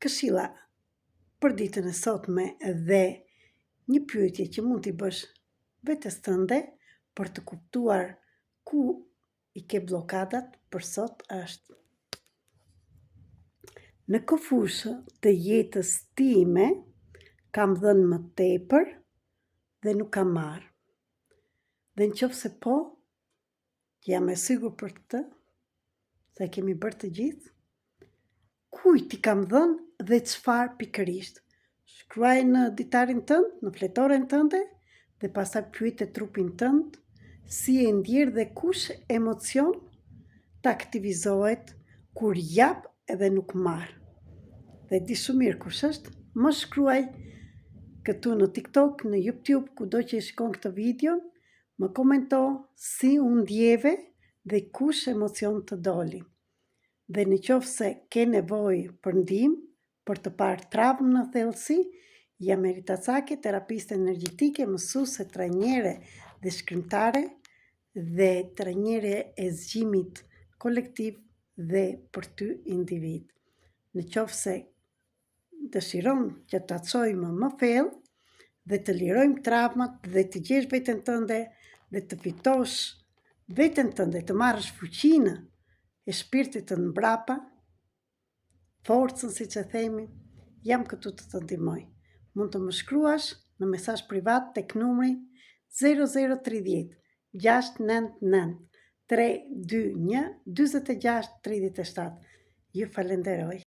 këshilla për ditën e sotme dhe një pyetje që mund t'i bësh vetes tënde për të kuptuar ku i ke blokadat për sot është: në këfushë të jetës time kam dhënë më tepër dhe nuk kam marrë. Dhe në qoftë se po, jam e sigur për këtë, se kemi bërë të gjithë, kujt i kam dhënë dhe çfarë pikërisht. Shkruaj në ditarin tënd, në fletoren tënde, dhe pastaj pyete trupin tënd si e ndjerë dhe kush emocion të aktivizohet kur jap edhe nuk marr. Dhe di shumë mirë kush është, më shkruaj këtu në TikTok, në YouTube, kudo që e shikon këtë video, më komento si u ndjeve dhe kush emocion të doli. Dhe në qoftë se ke nevojë për ndihmë për të parë travmë në thellësi, jam Erita Caki, terapiste energjetike, mësuese, trajnere dhe shkrimtare dhe trajnere e zgjimit kolektiv dhe për ty individ. Në qoftë se dëshiron që të çojmë më thellë dhe të lirojmë travmat dhe të gjesh veten tënde dhe të fitosh veten tënde, të marrësh fuqinë e shpirtit të mbrapa, forcën siç e themi, jam këtu të të ndihmoj. Mund të më shkruash në mesazh privat tek numri 0030 699 321 46 37. Ju falenderoj.